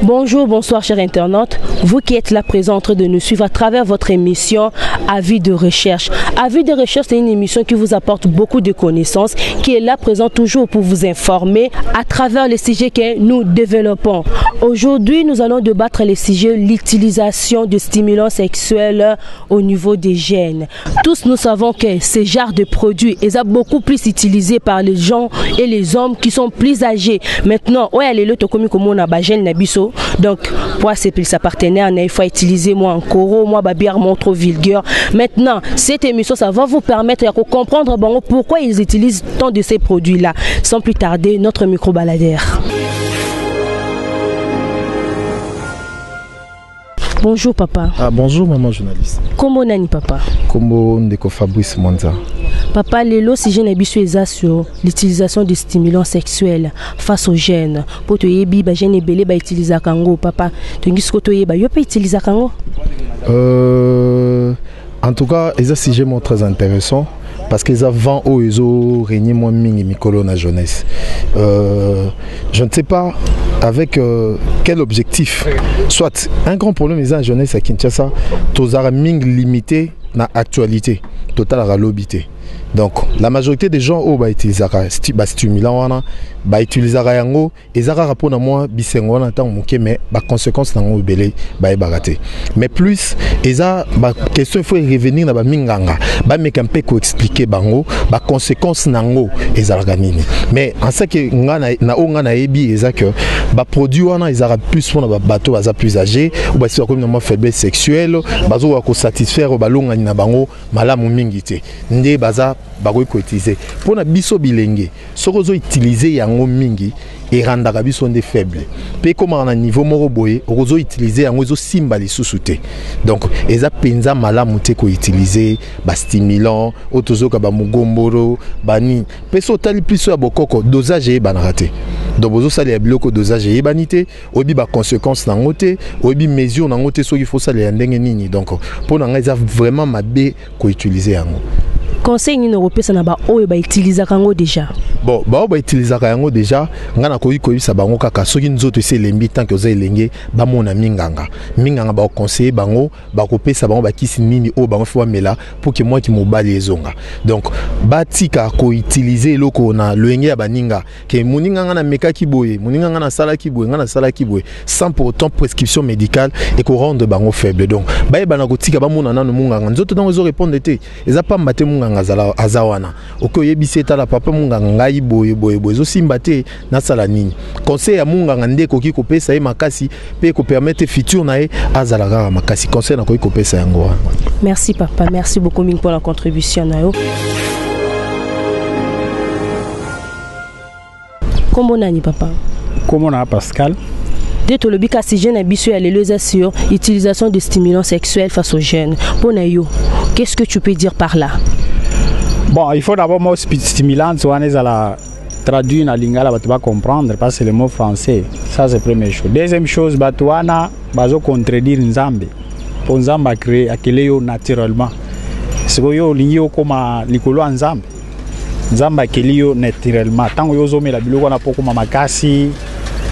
Bonjour, bonsoir chers internautes. Vous qui êtes là présents en train de nous suivre à travers votre émission Avis de recherche. Avis de recherche, c'est une émission qui vous apporte beaucoup de connaissances, qui est là présent toujours pour vous informer à travers les sujets que nous développons. Aujourd'hui, nous allons débattre les sujets l'utilisation de stimulants sexuels au niveau des jeunes. Tous nous savons que ces genres de produits sont beaucoup plus utilisés par les gens et les hommes qui sont plus âgés. Maintenant, ouais, les lots comme on a bagel nabiso. Donc, pour c'est plus sa partenaire, il faut utiliser moi en coro, moi babiar mon trop vulgaire. Maintenant, cette émission, ça va vous permettre de comprendre bon, pourquoi ils utilisent tant de ces produits-là. Sans plus tarder, notre micro-baladère. Bonjour papa. Ah, bonjour maman journaliste. Comment nani papa? Comment ndeko Fabrice Monza. Papa, lelo si je n'ai pas sur l'utilisation de stimulants sexuels face aux jeunes. Pour te yebi ba jeunes belé ba utiliser kango papa. Tu ngis ko to yeba yo peut utiliser kango? En tout cas, c'est un sujet très intéressant parce qu'ils ont 20 ans, ils ont régné moins mingi mikolo na jeunesse. Je ne sais pas avec quel objectif. Soit un grand problème ils ont la jeunesse à Kinshasa, tous ont ming limité na actualité, total à l'obité. Donc la majorité des gens ont utilisé stimulant ba utiliser yango ezara rapport na moi bisengo na tant moké mais ba conséquence nango belé ba baraté mais plus eza ba question il faut revenir na ba minganga ba meka un peu ko expliquer bango ba conséquence nango ezara nini mais en ce que na onga na ebi eza que ba produit wana ezara plus pour na ba bateau baza plus âgé ou ba sur comme na faiblesse sexuelle bazo ko satisfaire ba longa na bango malamu mingi te ndé baza ba ko utiliser pour na biso bilenge sokozo utiliser yango mingi et rendre biso de faible pe comment à niveau moko boye ozo utiliser yango zo simba li susute donc eza penza malamu te ko utiliser ba stimulant otozo ka ba mugomboro bani pe so tali plus ya bokoko dosage e banarate donc bozo sali ya biloko dosage e banité obi ba conséquence nango te obi mesure nango te so il faut sali ya ndenge nini donc pour na eza vraiment mabe ko utiliser yango. Conseil ni européen ça na ba oyo ba utiliser kango déjà. Bon, ba utiliser yango déjà ngana ko yisa bango kaka soki nzoto se lembi tant que oza elenge ba mona minganga ba conseiller bango ba ko pesa bango ba kisi nini o bango fwa mela pour que moi qui mobali ezonga. Donc ba tika ko utiliser loko na loenge ya baninga ke muninga ngana meka ki boye muninga ngana sala ki boye ngana sala ki boye sans pour autant prescription médicale et ko rendre bango faible. Donc ba bana ko tika ba mona nanu munganga nzoto dans ozo répondre te eza pas mate munganga zala azawana oko yebisi etala papa munganga ngai boye zo simba te na sala nini conseil ya munganga nde koki ko pesa e makasi pe ko permettre futur na e azala ga makasi conseil na koki ko pesa yango. Merci papa, merci beaucoup Ming pour la contribution na yo. Comment nani papa? Comment na Pascal? Dès que le bika si jeune habitué à l'éleuse sur utilisation de stimulants sexuels face aux jeunes. Pour Nayo, qu'est-ce que tu peux dire par là? Bon, il faut d'abord moi stimulant, à la traduire en lingala, tu vas comprendre parce que c'est le mot français. Ça c'est la première chose. Deuxième chose, batuana, bazo contredire Nzambe. Pour Nzambe a créé akeleo naturellement. C'est que yo lingio comme likolo Nzambe. Nzambe akeleo naturellement. Tant que yo zome la biloko na poko makasi.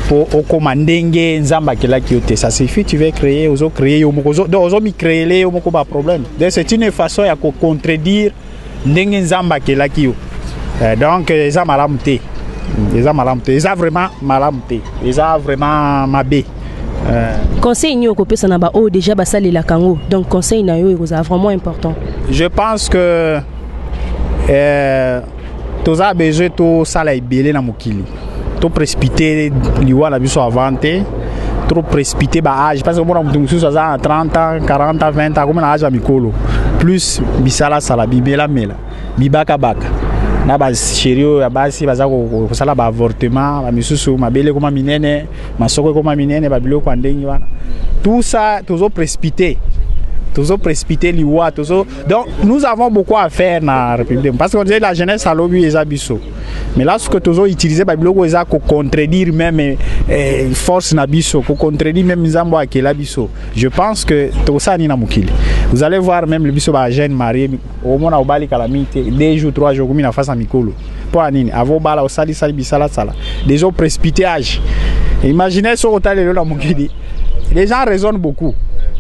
Pour commander Nzamba qui te ça suffit tu veux créer ozo créer ozo mi créer les omoko pas problème donc c'est une façon à contredire ndenge Nzamba qui donc ça malamté ça vraiment malamté ça vraiment mabé conseil ni okopé ça na ba o déjà ba sali la kango donc conseil na yo est vraiment important. Je pense que tous a besoin to sala ibele na mokili. Trop précipité, liwa la biso avanté, trop précipité bah âge parce que moi on me à 30 ans, 40 ans, 20 ans comme un âge à mikolo. Plus bisala sala bibela mela. Bibaka baka. Na ba chério ya basi baza ko sala ba avortement, ba misusu mabele comme minene, masoko comme minene ba biloko ndengi wana. Tout ça toujours précipité. Toujours précipité liwa, toujours. Donc nous avons beaucoup à faire dans la République parce qu'on dit la jeunesse à l'objet des abisso. Mais là ce que toujours utilisé par biloko eza ko contredire même force na biso, ko contredire même nzambo akela biso. Je pense que tout ça ni na mukili. Vous allez voir même le biso ba jeune marié au mona obali calamité 2 jours 3 jours comme na face à mikolo. Pour anini, avant bala osali sali bisala sala. Des autres précipités âge. Imaginez ce que les gens raisonnent beaucoup.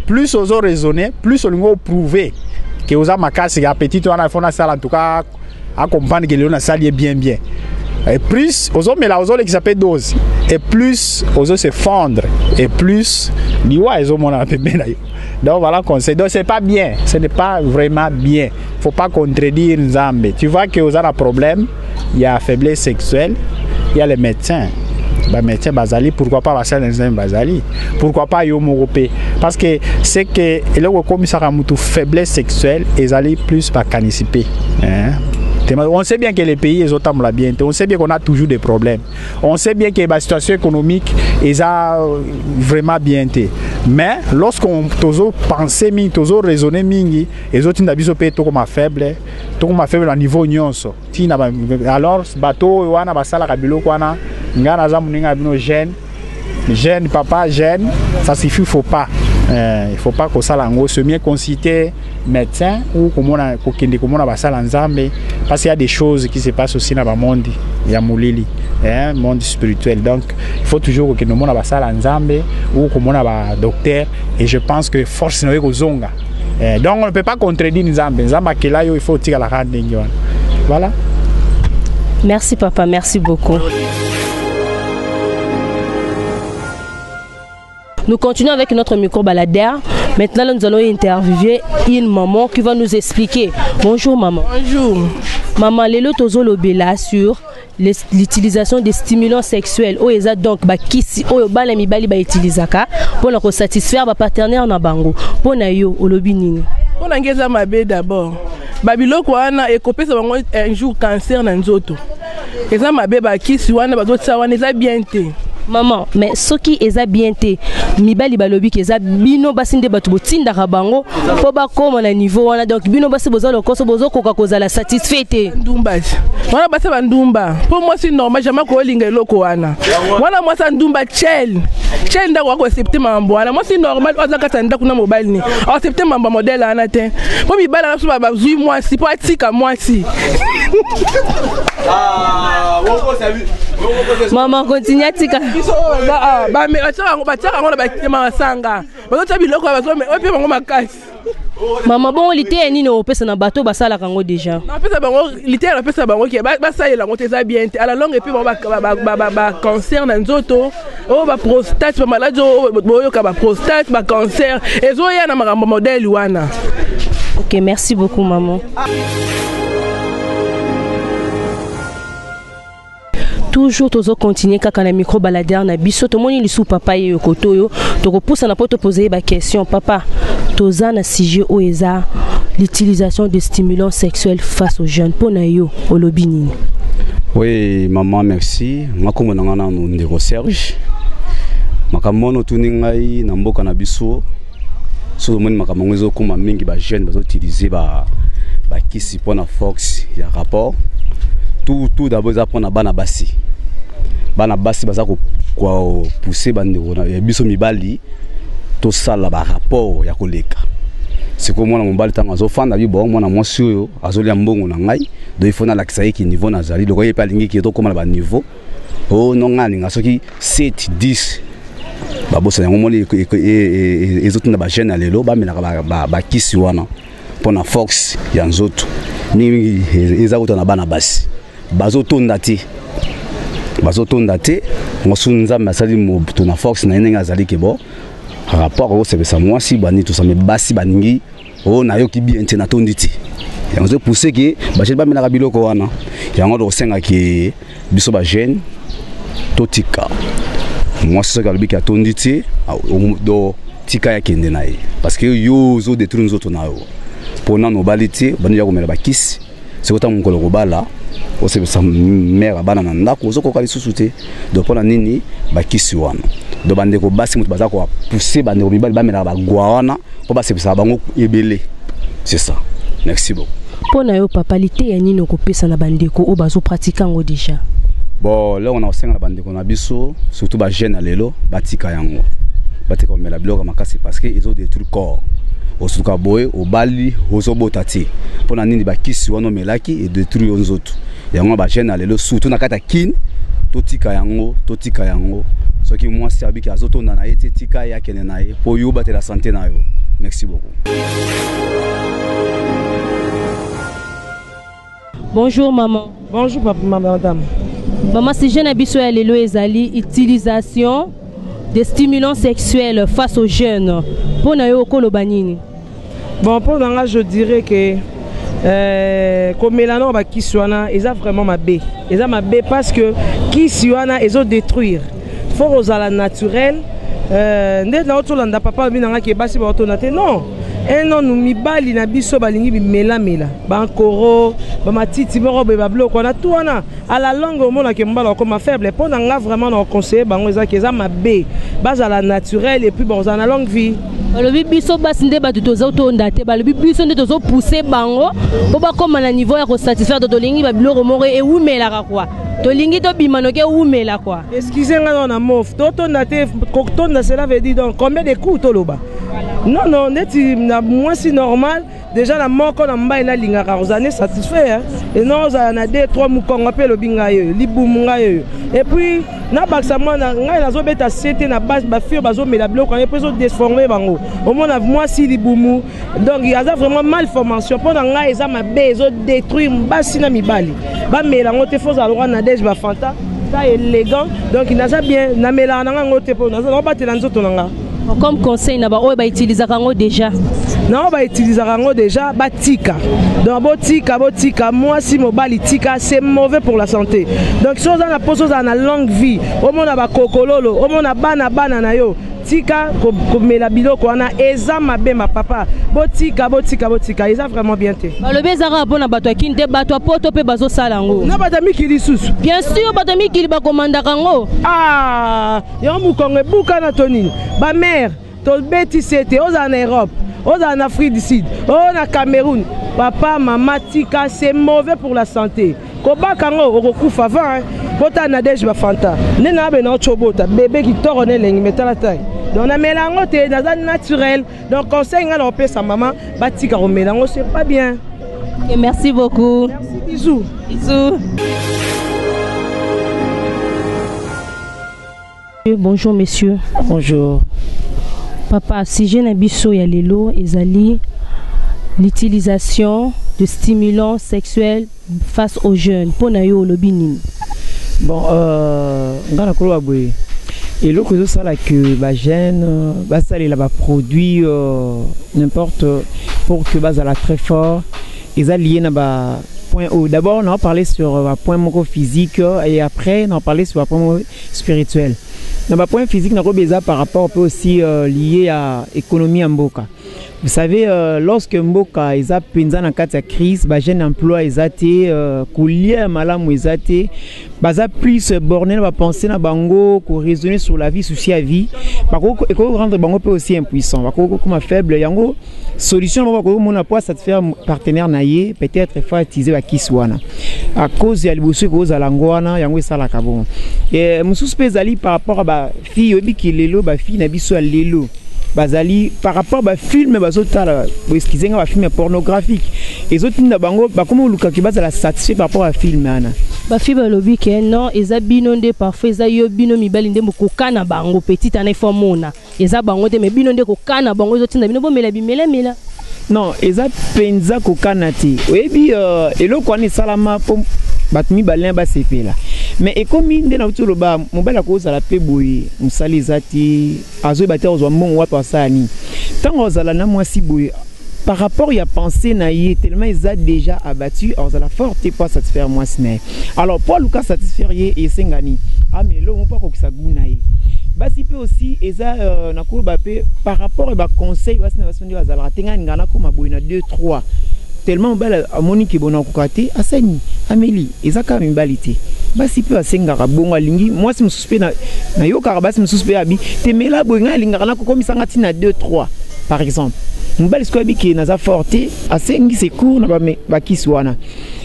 Plus ils ont raisonné, plus ils ont prouvé que vous avez ma casse et appétit, on a fait une salle en tout cas à comprendre que la salle est bien. Et plus ils ont qui s'appelle dose, et plus ils ont se fondre, et plus ils ont mon appel. Donc voilà conseil. Donc c'est pas bien, ce n'est pas vraiment bien. Il ne faut pas contredire Nzambe. Tu vois que vous avez un problème, il y a faiblesse sexuelle, il y a les médecins. Les médecins basali, pourquoi pas les basali? Pourquoi pas Yomorope? Parce que c'est que le commissaire a faiblesse sexuelle, ils allaient plus pas caniciper. On sait bien que les pays sont bien. On sait bien qu'on a toujours des problèmes. On sait bien que la situation économique est vraiment bien. Mais lorsqu'on pense, on raisonne, les autres n'ont pas comme faible au niveau nyonso. Alors, bateau, wana basala kabilo kwana, ngana za muninga bino jeune papa jeune, ça suffit, il faut pas que ça lango se mieux consulter médecin ou comment on basala nzambe, parce qu'il y a des choses qui se passent aussi dans le monde, il y a moulili, monde spirituel. Donc il faut toujours que nous on basala nzambe ou comment on a docteur, et je pense que force noé kozonga. Donc on ne peut pas contredire nzambe qui là il faut tirer la rande. Voilà. Merci papa, merci beaucoup. Nous continuons avec notre micro-baladeur. Maintenant, nous allons interviewer une maman qui va nous expliquer. Bonjour maman. Bonjour. Maman, les lots lobela sur l'utilisation des stimulants sexuels. Oh, ils donc kisi oh balami bali ba utilisaka pour leur satisfaire ba partenaire na bango. Pour na yo olobini. On a ngeza mabe d'abord. Babiloko wana ekopesa bango un jour cancer na nzoto. Eza mabe ba kisi wana bazotsa wana eza bien te. Maman, mais ce qui est bien té, mibali balobi qui est bino basinde batu botinda rabango, po ba comme na niveau wana donc bino basi boza lokoso bozo koka kozala satisfait. Ndumba. Wana basa bandumba. Pour moi c'est normal jamais ko linga loko wana. Wana moi ça ndumba chel nda ko accepter mambo wana. Moi c'est normal oza katanda kuna mobile ni. Accepter mambo modèle ana te. Po mibala na so ba zui moi si po atika moi si. Maman continue tika. Maman bon lité ni no pesa na bateau basala kango déjà. Na pesa bango lité na pesa bango ki ba salela ngo teza bien à la longue et puis ba cancer na nzoto, oh ba prostate ba maladie boyo ka ba prostate ba cancer ezo ya na makambo modèle wana. OK, merci beaucoup maman. Toujours toujours continuer kaka na micro baladeur na biso to moni lisu papa ye koto yo to repousse na poto poser ba question papa toza na sujet oeza l'utilisation de stimulants sexuels face aux jeunes pour na yo olobini. Oui maman merci ngako na ngana no ndeko Serge makamono tuningai na mboka na biso so moni makamongo zo kuma mingi ba jeunes bazo utiliser ba kisi pona fox ya rapport tout d'abord ça prendre bana basi baza ko pousser bande ya biso mibali to sala ba rapport ya koleka c'est comme mwana mobali tanga zo fanda bi bon mwana mwasi oyo azolia mbongo na ngai do il faut na lakisa ki niveau na zali lokoye pa lingi ki to koma ba niveau oh non ngani ngasoki 7 10 ba bossa yango moni ezoto na ba jeune lelo ba mena ba kisi wana pona fox ya nzoto ni ezakota na bana basi bazotonda te ngosunza masali moto na force na nenga azali ke bo rapport au sebesa mwasi bani to same basi baningi o na yoki bien te na tonditi yango zo pousser ke ba je ba mena biloko wana yango do senga ke biso ba jeune totika mwasi so ka lobiki atonditi do tika ya kende na ye parce que yo zo détruire nzoto na yo pona no baliti bani ya komela bakisi c'est autant mon collègue bala o se sa mère bana na ndako zo ko kali susute do pona nini bakisi wana do bande ko basi mutu baza ko pousser bande ko mibali ba mena ba gwa wana po ba se sa bango ebele c'est ça merci beaucoup pona yo papa lité ya nini ko pesa na bande ko o bazo pratiquer ngo déjà bon là on a osenga na bande ko na biso surtout ba jeune lelo batika yango batika ko mela biloko makasi parce que ils ont des trucs corps osuka boy obali ozobotati pona nini bakisi wana melaki et détruire nzoto yango ba jeune lelo surtout na kata kin totika yango Ce qui moi c'est habitué à zotonda na été tika ya kene na ye pour yo battre la santé na yo. Merci beaucoup. Bonjour maman. Bonjour papa, madame. Maman, si je n'ai pas lelo ezali utilisation des stimulants sexuels face aux jeunes. Pour na yo koloba nini? Bon, pour moi, je dirais que comme Mélano ba Kiswana, ils ont vraiment ma baie. Ils ont ma baie parce que Kiswana, ils ont détruire. Faut aux ala naturel. N'est là autour de papa binanga qui est basi ba autour naté non. Et non nous mi bali na biso balingi bi mela ba nkoro ba matiti moro be ba bloko na tout wana à la langue au monde que mbala comme faible pour nga vraiment na conseiller bango ezaki eza mabe base à la naturel et puis bon za na longue vie. Le biso basi nde batu tozo tonda te ba le biso nde tozo pousser bango po ba comme na niveau ya ko satisfaire de tolingi ba biloko moro e umela ka quoi tolingi to bimano ke umela quoi. Excusez-moi na mof to tonda te ko tonda cela veut dire donc combien de coups to loba. Non, non, moi c'est normal. Déjà, la mort qu'on a mbaye na linga karzane satisfait. Hein? Et non, on a des trois moukons appelé le bingaye, liboumungaye. Et puis, na baksaman na ngai na zo beta cité na base ba fio bazo mais la bloc on est pas déformé bango. Au moins moi si liboumou. Donc il y a vraiment malformation. Pendant ngai eza mabe zo détruire mbasi na mibali. Ba melango te faux alors na dej ba fanta. Ça élégant. Donc il n'a pas bien na melana ngo te po na zo ba te lanzo tonanga. Comme conseil, on va utiliser déjà. Non, on va utiliser déjà. Tika. Donc, tika. Moi, si mobile tika, c'est mauvais pour la santé. Donc, si on a posé dans la longue vie, au monde a kokololo, au monde a banana yo. Tika, comme la bilo, qu'on a ezama ma papa. Tika. Ils ont vraiment bien été. Le bezara bon à batoi qui ne batoi poto pe bazo salango. Non, batami qui dit sous. Bien sûr, batami qui va commander rango. Ah, y'a un boucan et boucan à Tony. Ba mère, ton bêtis c'était aux en Europe, aux en Afrique du Sud, aux en Cameroun. Papa, maman, tika, c'est mauvais pour la santé. Koba kango, oko favant, bota nadej ba fanta. Nena be no chobota, bébé qui tourne lengi metala taille. Donc na mélange te dans naturel. Donc conseil ngalo pe sa maman, ba tika ro mélange c'est pas bien. Et merci beaucoup. Merci, bisous. Bisous. Bonjour messieurs. Bonjour. Papa, si je n'ai biso ya lelo ezali l'utilisation de stimulants sexuels face aux jeunes. Pour nayo lobini. Bon, ngana kolo abwe. Et le que ça là que ba jeune ba ça là ba produit n'importe pour que base à la très fort ils a lié na ba point haut. D'abord on a parlé sur un point physique et après on a parlé sur un point spirituel. Dans le point physique, on a par rapport aussi lié à l'économie en Mboka. Vous savez, lorsque Mboka est dans la crise, les jeunes emplois ils été couliers malam ils été baza plus borné va penser na bango ko raisonner sur la vie souci à vie par contre et ko rendre bango peu aussi impuissant par contre comme faible yango solution ba ko mona pas satisfaire partenaire naie peut-être faut utiliser ba kiswana à cause ya liboso ko za langwana yango sala ka bon et mususu pezali par rapport à ba fille obi ki lelo ba fille na biso lelo bazali par rapport à film bazotala excusez nga ba film pornographique et autres na bango ba comme luka ki bazala satisfait par rapport à film ana ba fi ba lobi ke non eza binonde parfois eza yo bino mibali nde mokokana bango petite ana formona eza bango te me binonde kokana bango ezotinda bino bomela bimela non eza penza kokana te oyebi eloko wana esalama po bato mibali ba sepela mais ekomi nde na utolo ba mobala ko zala pe boye musali zati azo ba te ozwa mbongo wa pasani tango zala na mwasi boye par rapport à penser naïe tellement ils ont déjà abattu alors la forte pas satisfaire moi ce alors pour Lucas satisfaire et sengani ah mais là on pas que ça goût naïe bah si peut aussi eza na ko ba par rapport à conseil va na vason de zala tenga ngana ko maboina 2 3 tellement belle Monique bona ko kati asani Amélie ezaka mibalité bah si peut asengara bonga lingi moi si me suspect na yo karabas me suspect abi temela bonga linga na ko komisanga tina 2 3 par exemple mbali skobi ki naza forte asengi secours na ba kiswana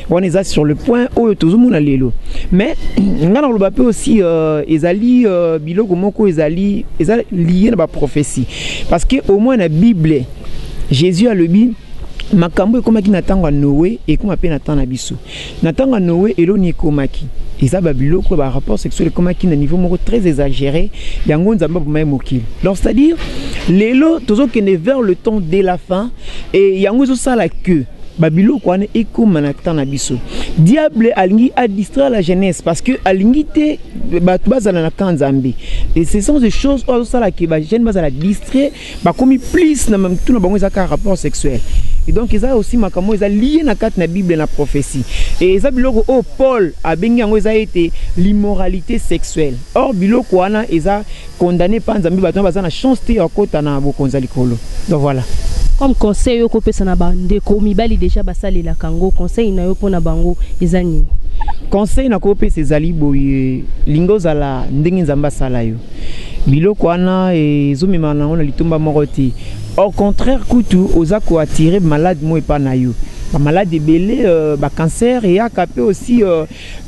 on est sur le point où tozomuna lelo mais ngana loba pe aussi ezali biloko moko ezali lié na ba prophétie parce que au moins na Bible Jésus a le bi makambo ekomaki na tanga Noé et comme pe na tanga biso na tanga Noé eloni ekomaki ils ont babiloko ba rapport sexuel comme qui na niveau moko très exagéré yango nzamba pour même mokili. Donc c'est-à-dire lelo tozo kene vers le temps de la fin et yango zo sala que babilo kwana ekoma na temps na biso. Diable alingi a distraire la jeunesse parce que alingi te batu bazala na kanzambe. Et ce sont des choses ozo sala que ba jeune bazala distraire ba komi plus na même tout na bango ezaka rapport sexuel. Et donc ils ont aussi makamo ils ont lié na carte na Bible na prophétie. Et ils ont biloko oh Paul a bengi yango ils été l'immoralité sexuelle. Or biloko wana ils ont condamné par nzambe bato bazana na chance te akota na bokonza likolo. Donc voilà. Comme conseil yo kopesa na bande ko mibali déjà basalela kango conseil na yo pona bango ezani. Conseil na kopesa ezali boye lingo zala ndenge nzamba sala yo. Biloko wana ezomema na ona litumba moko te. Au contraire, kutu oza ko attirer malade mo epa na yo. Ba malade belé ba cancer et akapé aussi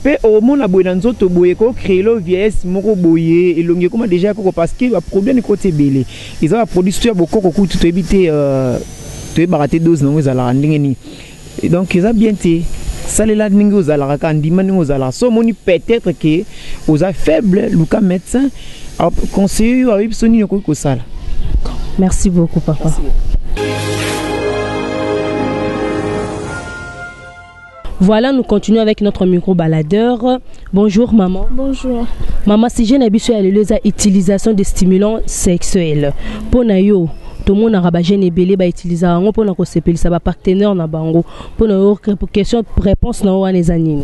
pe au monde boye na nzoto boye ko créer lo vieillesse moko boye elongi comme déjà ko parce que ba problème côté belé. Ils ont produit sur beaucoup kutu to éviter to barater dose na ngozala ndenge ni. Et donc ils a bien té salela ndenge ozala ka ndima ndenge ozala so moni peut-être que oza faible luka médecin conseiller yo abi soni ko sala. Merci beaucoup, papa. Merci. Voilà, nous continuons avec notre micro-baladeur. Bonjour, maman. Bonjour. Maman, si j'ai l'habitude à l'utilisation de stimulants sexuels, pour nous, tout le monde a rabagé les bélés, utiliser un pour nous sepeli, ça va partenaire na bango. Pour nous, question réponse na wana zanini.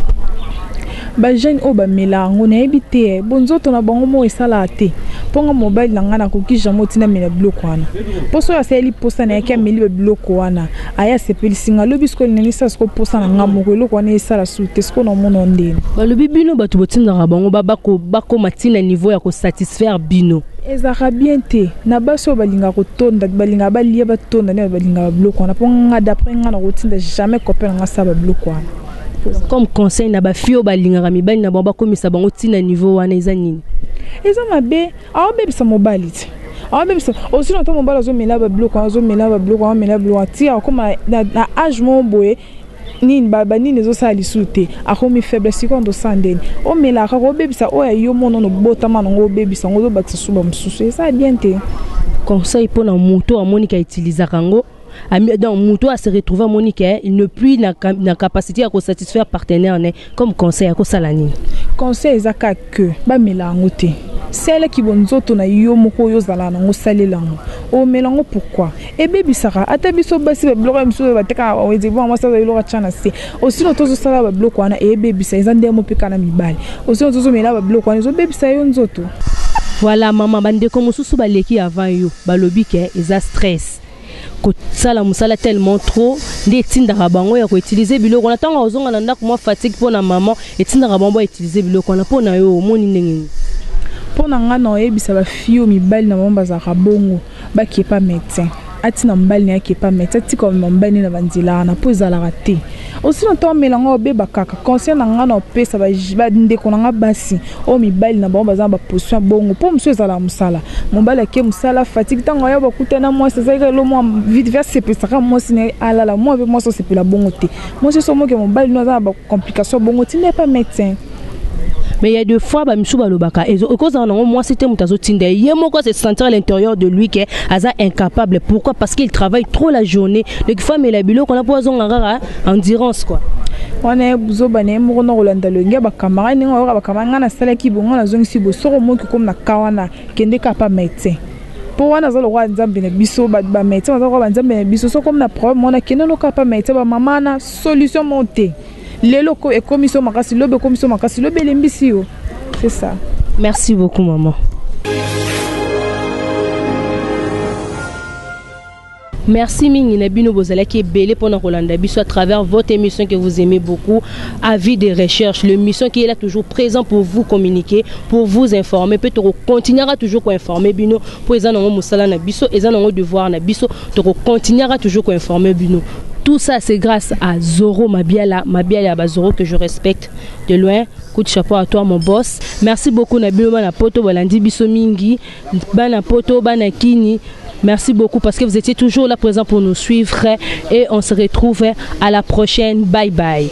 Ba jeune o ba melango na ebité bonzoto na bango mo esala te ponga mobile na ngana ko ki jamoti na mena bloko wana poso ya seli posa na yake meli bloko wana aya sepeli singa lobi sko ni sa sko posa na ngamo ko loko wana esala sute sko na mono ndeni ba lobi bino batu botinda bango bako matina niveau ya ko satisfaire bino ezaka bien te na baso balinga ko tonda balinga balia batonda ne balinga bloko wana ponga d'après ngana ko tinda jamais copain nga sa ba bloko wana. Comme conseil na ba fio balinga mibali na bamba komisa bango tina niveau wana eza nini eza mabe awo bebisa mobali te awo bebisa aussi na to mobali zo mela ba bloko zo mela ba bloko mela bloko ti akoma na âge mo boye nini baba nini zo sali sute akomi faiblesse kondo sandeni o mela ka ko bebisa o ya yo mono no botama ngo bebisa ngo zo bakisa suba msusu eza bien te conseil pour na moto amoni ka utiliser kango. Donc, Mouto a se retrouvé à Monique, il ne plus la capacité à satisfaire partenaire comme conseil à Kosalani. Conseil zaka que ba melango te. Celle qui bonzoto na yo moko yo zala na ngosalela. O melango pourquoi? Et baby sara atabiso basi ba bloko mso ba teka wezi bo amasa za ilora chana se. Aussi no tozo sala ba bloko wana e baby sa izande mo pika na mibali. Aussi no tozo mela ba bloko wana zo baby sa yo nzoto. Voilà maman bande comme susu ba leki avant yo ba lobi ke eza stress. Sala musala tellement trop ndetinda rabango ya ko utiliser biloko na tanga ozonga na ndako moi fatigue pona maman etinda rabango utiliser biloko na pona yo moni ndenge pona ngana oyebisa ba fio mibali na mamba za rabongo ba qui est pas médecin atina mbali na qui est pas médecin ti comme mbali na bandila na poza la raté aussi na to melango beba kaka conscient na ngana opesa ba ndeko na basi o mibali na mamba za ba position bongo po monsieur za la musala mbali ke musala fatigue tanga ya ba kutana moi c'est ça que le moi vite vers c'est ça moi c'est ala la moi avec moi ça c'est la bongo te moi c'est seulement que mbali na za ba complication bongo ti n'est pas médecin. Mais il y a deux fois, balobaka. Et moi, c'était Moutazo Tinde. Yemoko se sentir à l'intérieur de lui qui est incapable. Pourquoi? Parce qu'il travaille trop la journée. Donc, femme et la bilo qu'on a posé en endurance, quoi. On est buzobane mono Rolanda le ngaba kamara ni ngora ba kamanga na sala ki bonga na zongi si bo soro mo ki comme na kawana kende kapa médecin. Pour wana zalo kwa nzambe na biso ba médecin zalo kwa nzambe na biso so comme na problème mona kende no kapa médecin ba mama na solution monter. Les locaux et commission makasi lobe commission makasi lobe lembisio c'est ça. Merci beaucoup maman. Merci Mingi Nabino Bozala qui est belé pendant Rolanda Bisso à travers votre émission que vous aimez beaucoup, Avis de recherche, l'émission qui est là toujours présent pour vous communiquer, pour vous informer, peut-être continuera toujours à informer Bino pour les gens Moussala Nabisso et les gens devoir Nabisso, tu continuera toujours à informer Bino. Tout ça c'est grâce à Zoro Mabiala Zoro que je respecte de loin. Coup de chapeau à toi mon boss. Merci beaucoup Nabino Bana Poto Balandi Bisso Mingi, Bana Poto Bana Kini. Merci beaucoup parce que vous étiez toujours là présent pour nous suivre et on se retrouve à la prochaine. Bye bye.